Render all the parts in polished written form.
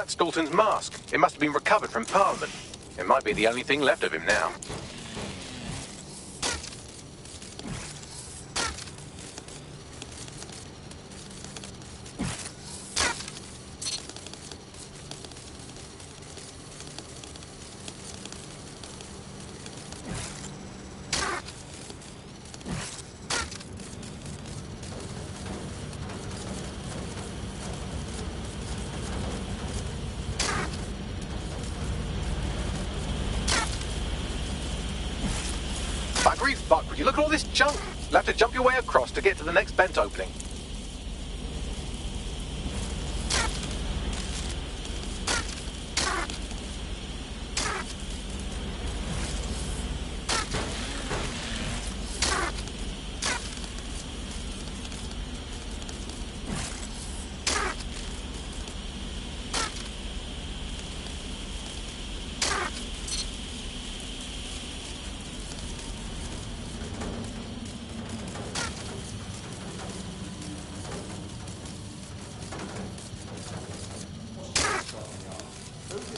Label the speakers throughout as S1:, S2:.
S1: That's Dalton's mask. It must have been recovered from Parliament. It might be the only thing left of him now. Buggery fuck, would you look at all this junk? You'll have to jump your way across to get to the next vent opening.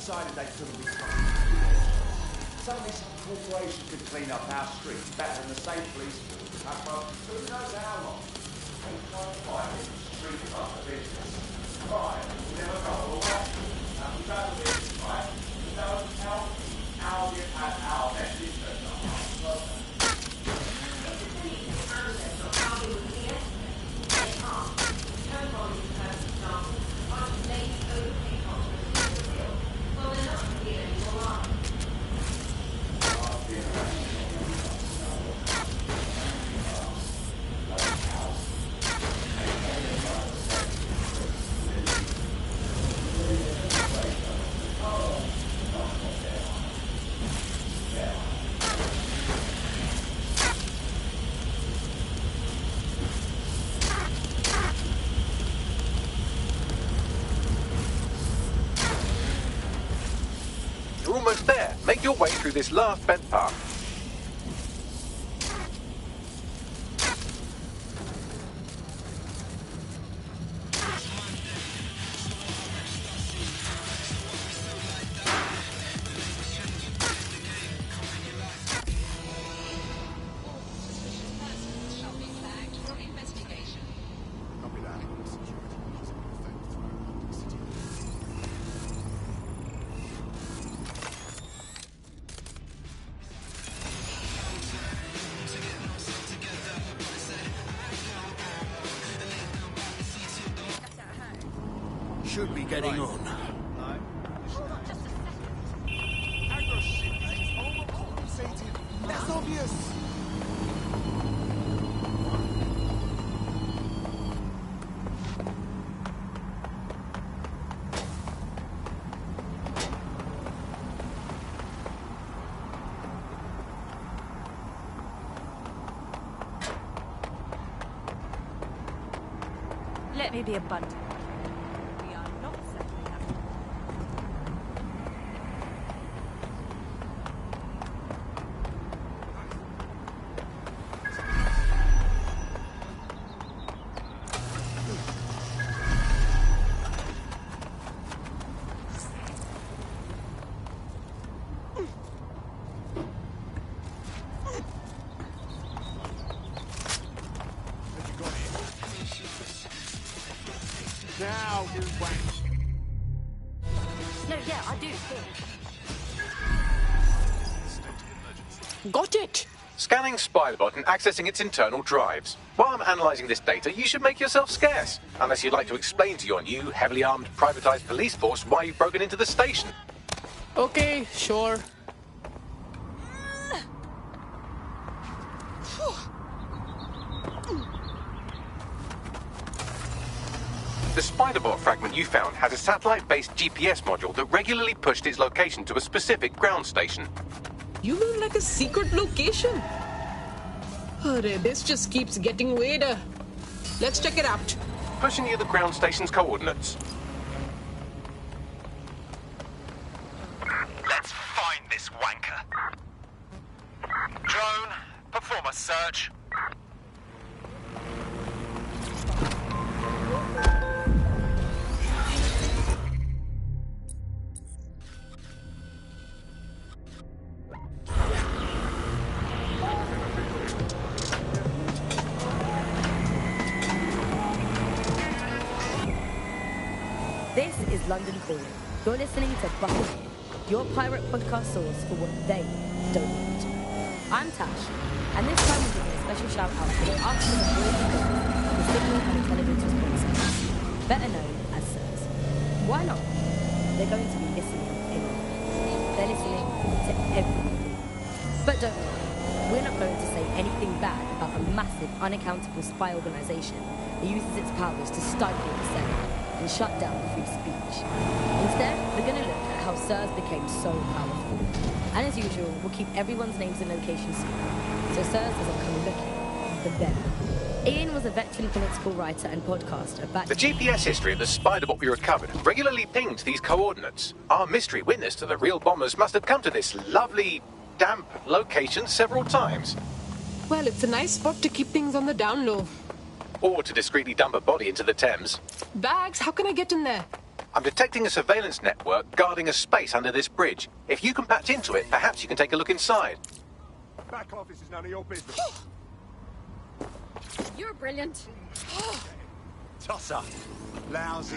S2: Decided they couldn't be stopped. Suddenly some corporation could clean up our streets better than the state police force. Well, who knows how long? They try to find it, street up the business. Right, we never go away. And we go to this, right? We don't tell how we had our best interest on our
S1: You're almost there. Make your way through this last vent path.
S3: Should be getting on.
S2: That's obvious.
S4: Let me be abundant. We are not settling up.
S2: Now you wank.
S4: No, yeah, I do.
S5: Got it!
S1: Scanning Spybot and accessing its internal drives. While I'm analysing this data, you should make yourself scarce. Unless you'd like to explain to your new, heavily armed, privatised police force why you've broken into the station.
S5: Okay, sure.
S1: The Spiderbot fragment you found has a satellite-based GPS module that regularly pushed its location to a specific ground station.
S5: You mean like a secret location? Arre, this just keeps getting weirder. Let's check it out.
S1: Pushing you the ground station's coordinates.
S6: Let's find this wanker. Drone, perform a search.
S7: This is London Calling. You're listening to Buccaneer, your pirate podcast source for what they don't want to know. I'm Tash, and this time we're giving a special shout out to the Arsenal of Boys and Girls, the Signal and Intelligence Response Service, better known as SIRS. Why not? They're going to be listening in. They're listening to everything. But don't worry, we're not going to say anything bad about a massive, unaccountable spy organisation that uses its powers to stifle dissent and shut down free speech. Instead, we're going to look at how SIRS became so powerful. And as usual, we'll keep everyone's names and locations secret, so SIRS doesn't come looking for them. Ian was a veteran political writer and podcaster back...
S1: The GPS history of the spider bot we recovered regularly pinged these coordinates. Our mystery witness to the real bombers must have come to this lovely, damp location several times.
S5: Well, it's a nice spot to keep things on the down low.
S1: Or to discreetly dump a body into the Thames.
S5: Bags, how can I get in there?
S1: I'm detecting a surveillance network guarding a space under this bridge. If you can patch into it, perhaps you can take a look inside.
S2: Back office is none of your business.
S4: You're brilliant.
S2: Tosser. Lousy.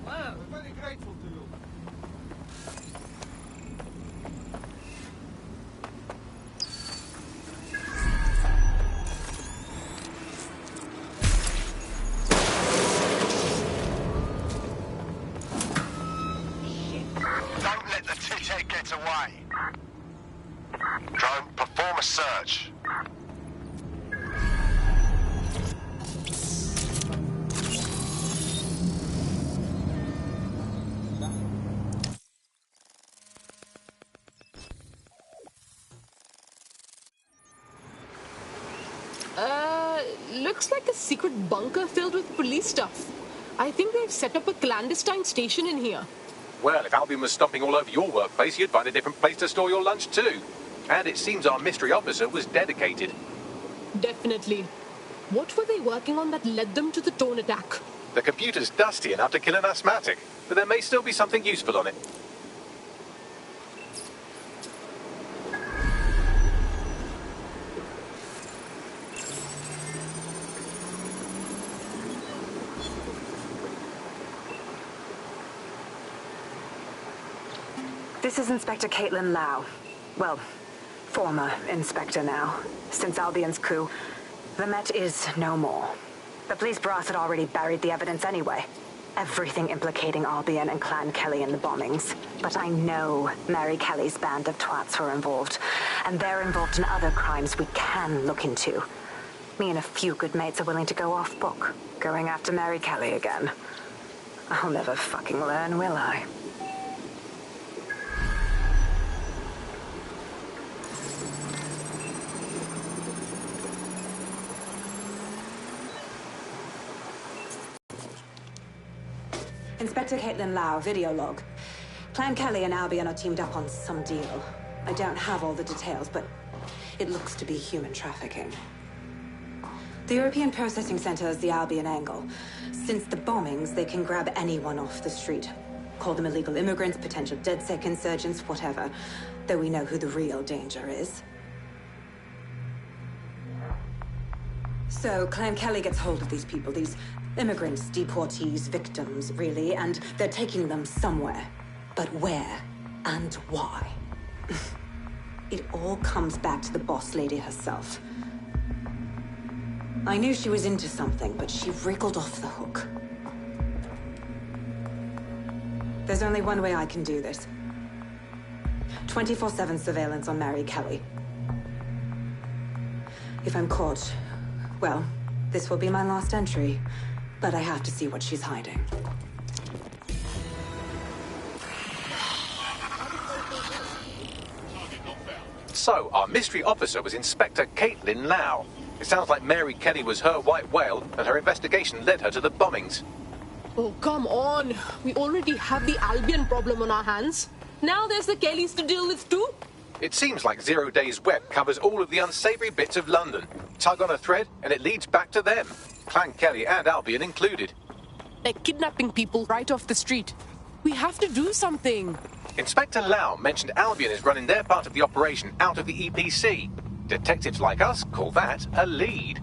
S5: Wow.
S2: We're very grateful to you.
S6: Don't let the tithead get away. Drone, perform a search.
S5: Looks like a secret bunker filled with police stuff. I think they've set up a clandestine station in here.
S1: Well, if Albion was stomping all over your workplace, you'd find a different place to store your lunch too. And it seems our mystery officer was dedicated.
S5: Definitely. What were they working on that led them to the drone attack?
S1: The computer's dusty enough to kill an asthmatic, but there may still be something useful on it.
S8: This is Inspector Caitlin Lau. Well, former inspector now. Since Albion's coup, the Met is no more. The police brass had already buried the evidence anyway. Everything implicating Albion and Clan Kelly in the bombings. But I know Mary Kelly's band of twats were involved. And they're involved in other crimes we can look into. Me and a few good mates are willing to go off book, going after Mary Kelly again. I'll never fucking learn, will I? Inspector Caitlin Lau, video log. Clan Kelly and Albion are teamed up on some deal. I don't have all the details, but it looks to be human trafficking. The European Processing Center is the Albion angle. Since the bombings, they can grab anyone off the street. Call them illegal immigrants, potential DedSec insurgents, whatever. Though we know who the real danger is. So, Clan Kelly gets hold of these people, these immigrants, deportees, victims, really, and they're taking them somewhere. But where and why? It all comes back to the boss lady herself. I knew she was into something, but she wriggled off the hook. There's only one way I can do this. 24/7 surveillance on Mary Kelly. If I'm caught, well, this will be my last entry. But I have to see what she's hiding.
S1: So, our mystery officer was Inspector Caitlin Lau. It sounds like Mary Kelly was her white whale, and her investigation led her to the bombings.
S5: Oh, come on. We already have the Albion problem on our hands. Now there's the Kellys to deal with too.
S1: It seems like 0 Days Web covers all of the unsavory bits of London. Tug on a thread, and it leads back to them. Clan Kelly and Albion included.
S5: They're kidnapping people right off the street. We have to do something.
S1: Inspector Lau mentioned Albion is running their part of the operation out of the EPC. Detectives like us call that a lead.